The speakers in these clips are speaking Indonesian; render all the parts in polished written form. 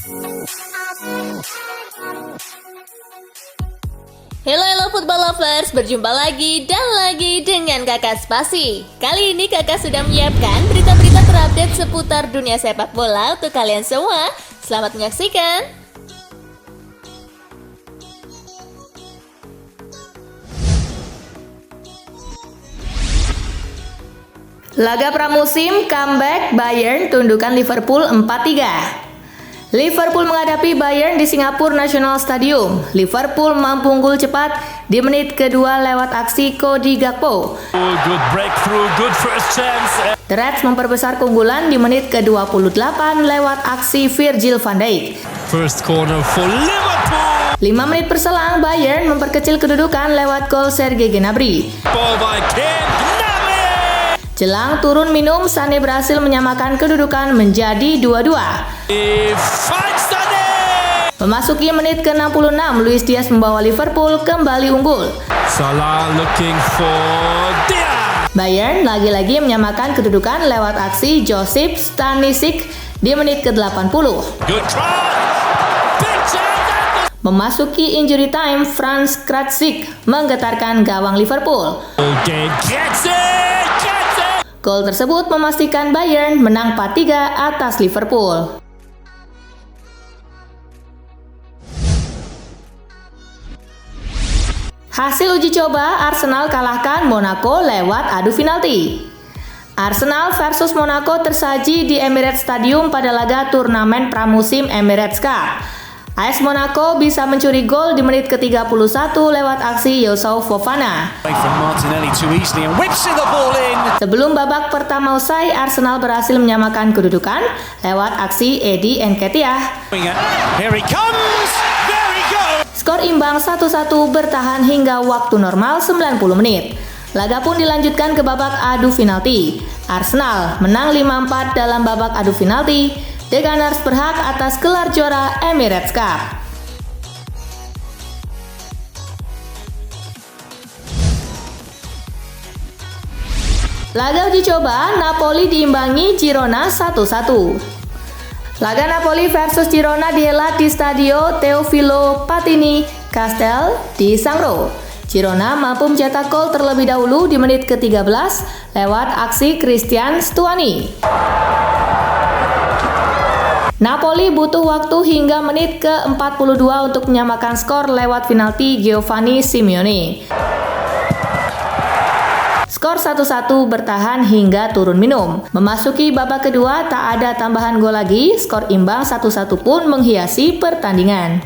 Halo football lovers, berjumpa lagi dan lagi dengan Kakak Spasi. Kali ini Kakak sudah menyiapkan berita-berita terupdate seputar dunia sepak bola untuk kalian semua. Selamat menyaksikan. Laga pramusim comeback Bayern tundukkan Liverpool 4-3. Liverpool menghadapi Bayern di Singapura National Stadium. Liverpool mampu unggul cepat di menit kedua lewat aksi Cody Gakpo. Good breakthrough, good first chance. The Reds memperbesar keunggulan di menit ke-28 lewat aksi Virgil van Dijk. First corner for Liverpool. 5 menit berselang, Bayern memperkecil kedudukan lewat gol Serge Gnabry. Ball by Ken Gnabry. Jelang turun minum, Sané berhasil menyamakan kedudukan menjadi 2-2. Memasuki menit ke-66, Luis Diaz membawa Liverpool kembali unggul. Salah looking for Diaz. Bayern lagi-lagi menyamakan kedudukan lewat aksi Josip Stanisic di menit ke-80. Good try. Big chance. Memasuki injury time, Franz Kratzig menggetarkan gawang Liverpool. Okay, gets it. Gol tersebut memastikan Bayern menang 4-3 atas Liverpool. Hasil uji coba, Arsenal kalahkan Monaco lewat adu penalti. Arsenal versus Monaco tersaji di Emirates Stadium pada laga turnamen pramusim Emirates Cup. AS Monaco bisa mencuri gol di menit ke-31 lewat aksi Youssouf Fofana. Sebelum babak pertama usai, Arsenal berhasil menyamakan kedudukan lewat aksi Eddie Nketiah. Skor imbang 1-1 bertahan hingga waktu normal 90 menit. Laga pun dilanjutkan ke babak adu penalti. Arsenal menang 5-4 dalam babak adu penalti. The Gunners berhak atas gelar juara Emirates Cup. Laga uji coba, Napoli diimbangi Girona 1-1. Laga Napoli versus Girona dihelat di Stadio Teofilo Patini Castel di Sangro. Girona mampu mencetak gol terlebih dahulu di menit ke-13 lewat aksi Christian Stuani. Napoli butuh waktu hingga menit ke-42 untuk menyamakan skor lewat penalti Giovanni Simeone. Skor 1-1 bertahan hingga turun minum. Memasuki babak kedua tak ada tambahan gol lagi, skor imbang 1-1 pun menghiasi pertandingan.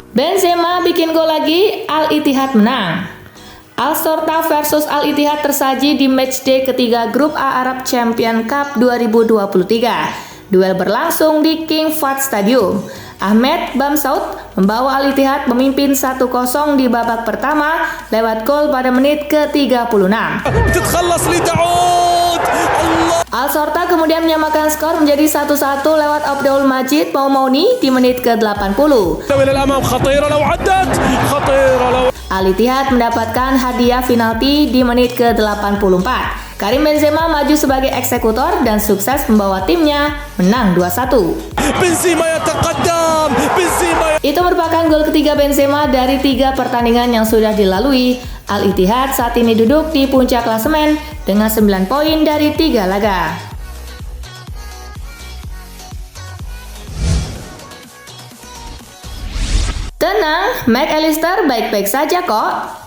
Benzema bikin gol lagi, Al-Ittihad menang. Al-Shorta versus Al-Ittihad tersaji di matchday ketiga Grup A Arab Champion Cup 2023. Duel berlangsung di King Fahd Stadium. Ahmed Bamsaud membawa Al-Ittihad memimpin 1-0 di babak pertama lewat gol pada menit ke-36. Al-Shorta kemudian menyamakan skor menjadi 1-1 lewat Abdul Majid Maumouni di menit ke-80. Al-Ittihad mendapatkan hadiah penalti di menit ke-84. Karim Benzema maju sebagai eksekutor dan sukses membawa timnya menang 2-1. Itu merupakan gol ketiga Benzema dari 3 pertandingan yang sudah dilalui. Al-Ittihad saat ini duduk di puncak klasemen dengan 9 poin dari 3 laga. Tenang, McAllister baik-baik saja kok.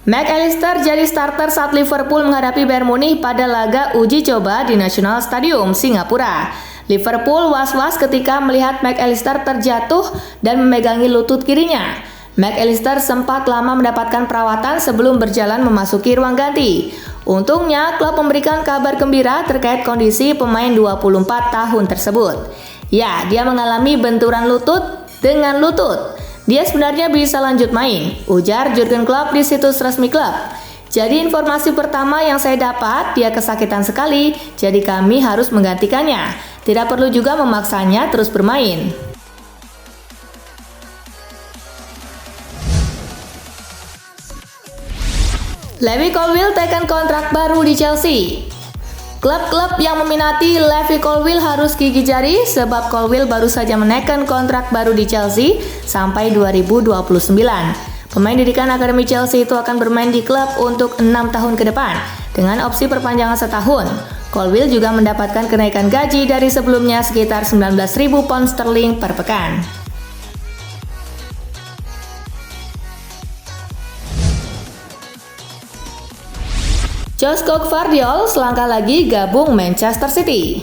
McAllister jadi starter saat Liverpool menghadapi Bayern Munich pada laga uji coba di National Stadium, Singapura. Liverpool was-was ketika melihat McAllister terjatuh dan memegangi lutut kirinya. McAllister sempat lama mendapatkan perawatan sebelum berjalan memasuki ruang ganti. Untungnya, klub memberikan kabar gembira terkait kondisi pemain 24 tahun tersebut. Ya, dia mengalami benturan lutut dengan lutut. Dia sebenarnya bisa lanjut main, ujar Jurgen Klopp di situs resmi klub. Jadi informasi pertama yang saya dapat, dia kesakitan sekali, jadi kami harus menggantikannya. Tidak perlu juga memaksanya terus bermain. Levi Colwill tekan kontrak baru di Chelsea. Klub-klub yang meminati Levi Colwill harus gigih jari sebab Colwill baru saja menekan kontrak baru di Chelsea sampai 2029. Pemain didikan Akademi Chelsea itu akan bermain di klub untuk 6 tahun ke depan dengan opsi perpanjangan setahun. Colwill juga mendapatkan kenaikan gaji dari sebelumnya sekitar 19.000 pound sterling per pekan. Josko Gvardiol selangkah lagi gabung Manchester City.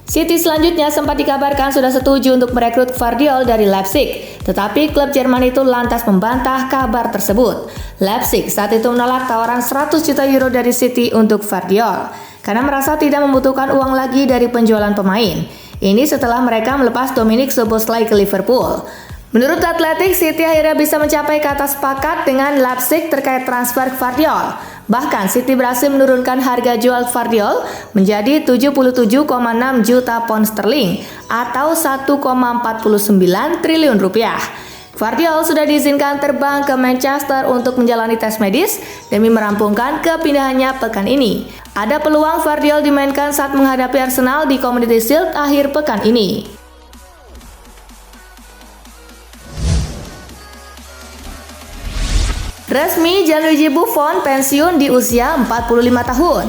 City selanjutnya sempat dikabarkan sudah setuju untuk merekrut Gvardiol dari Leipzig, tetapi klub Jerman itu lantas membantah kabar tersebut. Leipzig saat itu menolak tawaran 100 juta euro dari City untuk Gvardiol karena merasa tidak membutuhkan uang lagi dari penjualan pemain. Ini setelah mereka melepas Dominic Szoboszlai ke Liverpool. Menurut Athletic, City akhirnya bisa mencapai kata sepakat dengan Leipzig terkait transfer Gvardiol. Bahkan City berhasil menurunkan harga jual Gvardiol menjadi 77,6 juta pound sterling atau 1,49 triliun rupiah. Gvardiol sudah diizinkan terbang ke Manchester untuk menjalani tes medis demi merampungkan kepindahannya pekan ini. Ada peluang Gvardiol dimainkan saat menghadapi Arsenal di Community Shield akhir pekan ini. Resmi Gianluigi Buffon pensiun di usia 45 tahun.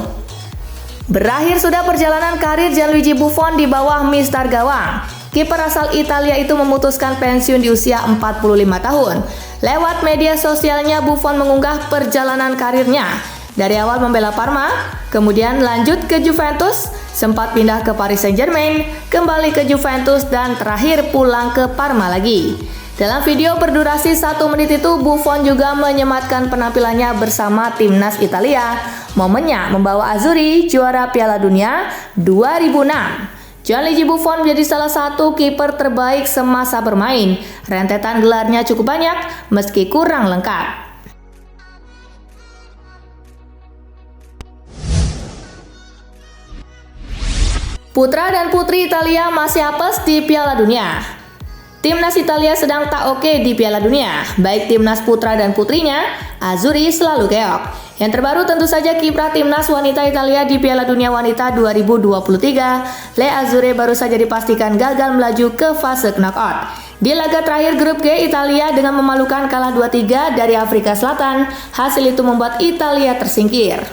Berakhir sudah perjalanan karir Gianluigi Buffon di bawah mistar gawang. Kiper asal Italia itu memutuskan pensiun di usia 45 tahun. Lewat media sosialnya, Buffon mengunggah perjalanan karirnya. Dari awal membela Parma, kemudian lanjut ke Juventus, sempat pindah ke Paris Saint-Germain, kembali ke Juventus, dan terakhir pulang ke Parma lagi. Dalam video berdurasi 1 menit itu, Buffon juga menyematkan penampilannya bersama timnas Italia. Momennya membawa Azzurri juara Piala Dunia 2006. Gianluigi Buffon menjadi salah satu kiper terbaik semasa bermain. Rentetan gelarnya cukup banyak meski kurang lengkap. Putra dan putri Italia masih apes di Piala Dunia. Timnas Italia sedang tak oke di Piala Dunia. Baik timnas putra dan putrinya, Azzurri selalu keok. Yang terbaru tentu saja kiprah timnas wanita Italia di Piala Dunia Wanita 2023. Le Azzurre baru saja dipastikan gagal melaju ke fase knockout. Di laga terakhir grup G, Italia dengan memalukan kalah 2-3 dari Afrika Selatan. Hasil itu membuat Italia tersingkir.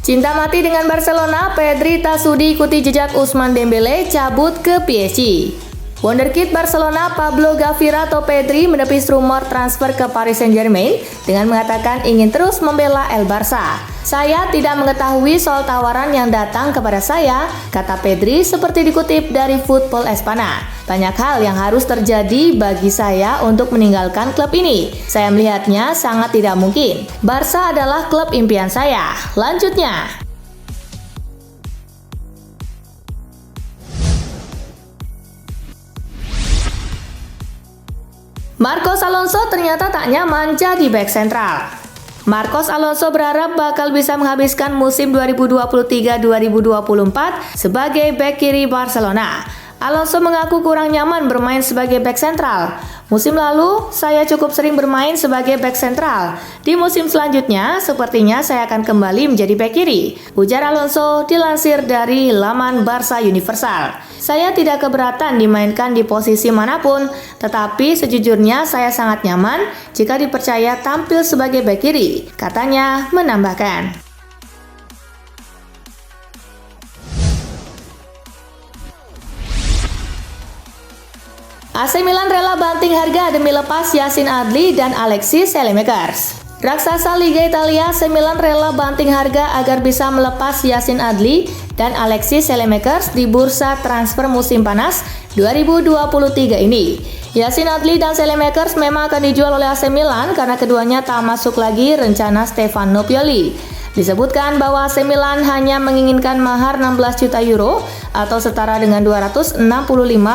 Cinta mati dengan Barcelona, Pedri tak sudi ikuti jejak Ousmane Dembele cabut ke PSG. Wonderkid Barcelona Pablo Gavira atau Pedri menepis rumor transfer ke Paris Saint-Germain dengan mengatakan ingin terus membela El Barça. Saya tidak mengetahui soal tawaran yang datang kepada saya, kata Pedri seperti dikutip dari Football Espana. Banyak hal yang harus terjadi bagi saya untuk meninggalkan klub ini. Saya melihatnya sangat tidak mungkin. Barca adalah klub impian saya. Lanjutnya. Marcos Alonso ternyata tak nyaman jadi bek sentral. Marcos Alonso berharap bakal bisa menghabiskan musim 2023-2024 sebagai bek kiri Barcelona. Alonso mengaku kurang nyaman bermain sebagai bek sentral. Musim lalu, saya cukup sering bermain sebagai bek sentral. Di musim selanjutnya, sepertinya saya akan kembali menjadi bek kiri, ujar Alonso dilansir dari laman Barca Universal. Saya tidak keberatan dimainkan di posisi manapun, tetapi sejujurnya saya sangat nyaman jika dipercaya tampil sebagai bek kiri, katanya menambahkan. AC Milan rela banting harga demi lepas Yacine Adli dan Alexis Saelemaekers. Raksasa Liga Italia AC Milan rela banting harga agar bisa melepas Yacine Adli dan Alexis Saelemaekers di bursa transfer musim panas 2023 ini. Yacine Adli dan Saelemaekers memang akan dijual oleh AC Milan karena keduanya tak masuk lagi rencana Stefano Pioli. Disebutkan bahwa AC Milan hanya menginginkan mahar 16 juta euro atau setara dengan 265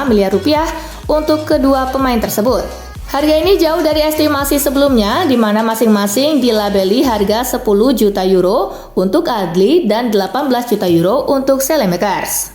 miliar rupiah untuk kedua pemain tersebut. Harga ini jauh dari estimasi sebelumnya di mana masing-masing dilabeli harga 10 juta euro untuk Adli dan 18 juta euro untuk Saelemaekers.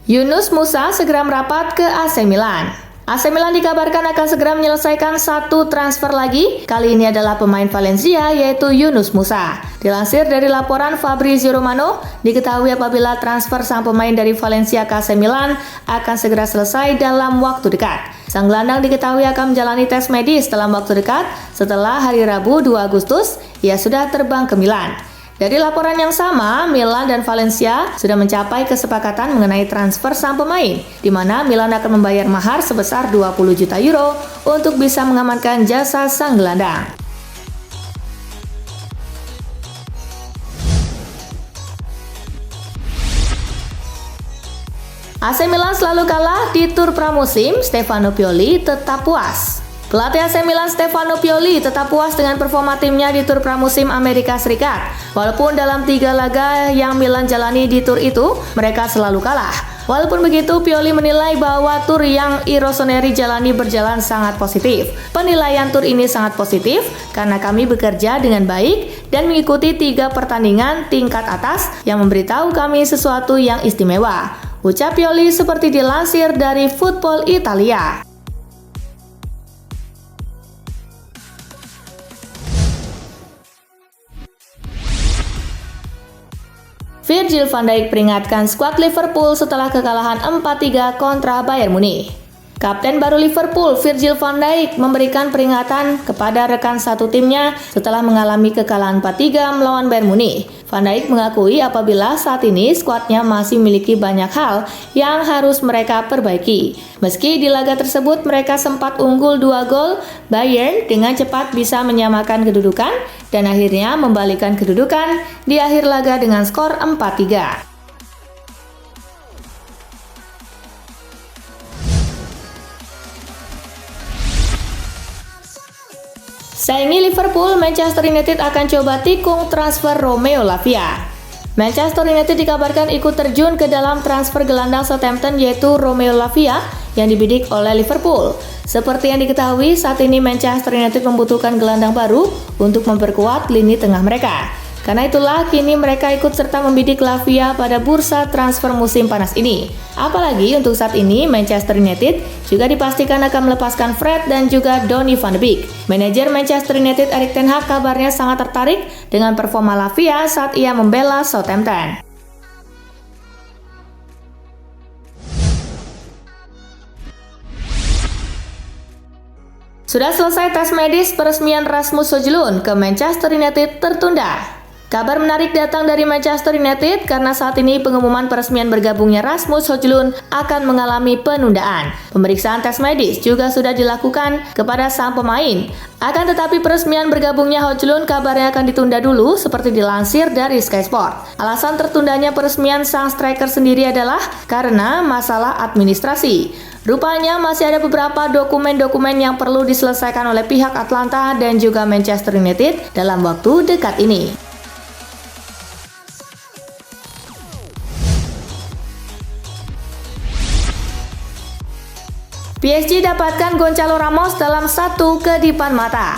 Yunus Musa segera merapat ke AC Milan. AC Milan dikabarkan akan segera menyelesaikan satu transfer lagi. Kali ini adalah pemain Valencia, yaitu Yunus Musa. Dilansir dari laporan Fabrizio Romano, diketahui apabila transfer sang pemain dari Valencia ke AC Milan akan segera selesai dalam waktu dekat. Sang gelandang diketahui akan menjalani tes medis dalam waktu dekat. Setelah hari Rabu 2 Agustus, ia sudah terbang ke Milan. Dari laporan yang sama, Milan dan Valencia sudah mencapai kesepakatan mengenai transfer sang pemain, di mana Milan akan membayar mahar sebesar 20 juta euro untuk bisa mengamankan jasa sang gelandang. AC Milan selalu kalah di tur pramusim, Stefano Pioli tetap puas. Pelatih AC Milan Stefano Pioli tetap puas dengan performa timnya di tur pramusim Amerika Serikat. Walaupun dalam 3 laga yang Milan jalani di tur itu, mereka selalu kalah. Walaupun begitu, Pioli menilai bahwa tur yang I Rossoneri jalani berjalan sangat positif. Penilaian tur ini sangat positif karena kami bekerja dengan baik dan mengikuti 3 pertandingan tingkat atas yang memberitahu kami sesuatu yang istimewa. Ucap Pioli seperti dilansir dari Football Italia. Virgil van Dijk peringatkan skuad Liverpool setelah kekalahan 4-3 kontra Bayern Munich. Kapten baru Liverpool, Virgil van Dijk, memberikan peringatan kepada rekan satu timnya setelah mengalami kekalahan 4-3 melawan Bayern Munich. Van Dijk mengakui apabila saat ini skuadnya masih memiliki banyak hal yang harus mereka perbaiki. Meski di laga tersebut mereka sempat unggul 2 gol, Bayern dengan cepat bisa menyamakan kedudukan dan akhirnya membalikan kedudukan di akhir laga dengan skor 4-3. Saingi Liverpool, Manchester United akan coba tikung transfer Romeo Lavia. Manchester United dikabarkan ikut terjun ke dalam transfer gelandang Southampton yaitu Romeo Lavia yang dibidik oleh Liverpool. Seperti yang diketahui, saat ini Manchester United membutuhkan gelandang baru untuk memperkuat lini tengah mereka. Karena itulah kini mereka ikut serta membidik Lavia pada bursa transfer musim panas ini. Apalagi untuk saat ini Manchester United juga dipastikan akan melepaskan Fred dan juga Donny van de Beek. Manajer Manchester United Erik ten Hag kabarnya sangat tertarik dengan performa Lavia saat ia membela Southampton. Sudah selesai tes medis, peresmian Rasmus Højlund ke Manchester United tertunda. Kabar menarik datang dari Manchester United karena saat ini pengumuman peresmian bergabungnya Rasmus Højlund akan mengalami penundaan. Pemeriksaan tes medis juga sudah dilakukan kepada sang pemain. Akan tetapi peresmian bergabungnya Højlund kabarnya akan ditunda dulu seperti dilansir dari Sky Sport. Alasan tertundanya peresmian sang striker sendiri adalah karena masalah administrasi. Rupanya masih ada beberapa dokumen-dokumen yang perlu diselesaikan oleh pihak Atlanta dan juga Manchester United dalam waktu dekat ini. PSG dapatkan Gonçalo Ramos dalam satu kedipan mata.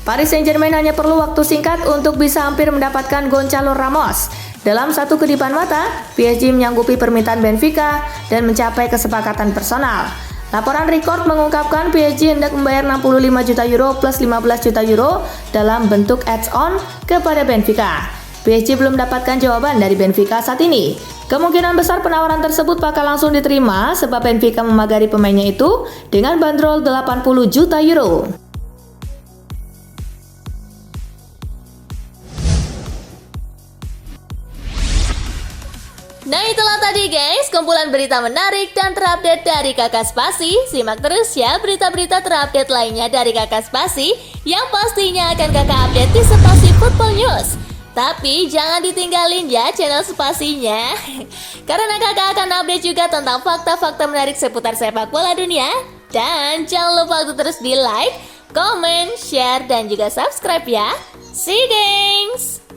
Paris Saint-Germain hanya perlu waktu singkat untuk bisa hampir mendapatkan Gonçalo Ramos. Dalam satu kedipan mata, PSG menyanggupi permintaan Benfica dan mencapai kesepakatan personal. Laporan Record mengungkapkan PSG hendak membayar 65 juta euro plus 15 juta euro dalam bentuk add-on kepada Benfica. PSG belum mendapatkan jawaban dari Benfica saat ini. Kemungkinan besar penawaran tersebut bakal langsung diterima sebab Benfica memagari pemainnya itu dengan bandrol 80 juta euro. Nah itulah tadi guys, kumpulan berita menarik dan terupdate dari Kakak Spasi. Simak terus ya berita-berita terupdate lainnya dari Kakak Spasi yang pastinya akan Kakak update di Spasi Football News. Tapi jangan ditinggalin ya channel Spasinya, karena kakak akan update juga tentang fakta-fakta menarik seputar sepak bola dunia. Dan jangan lupa untuk terus di like, comment, share, dan juga subscribe ya. See you, gengs!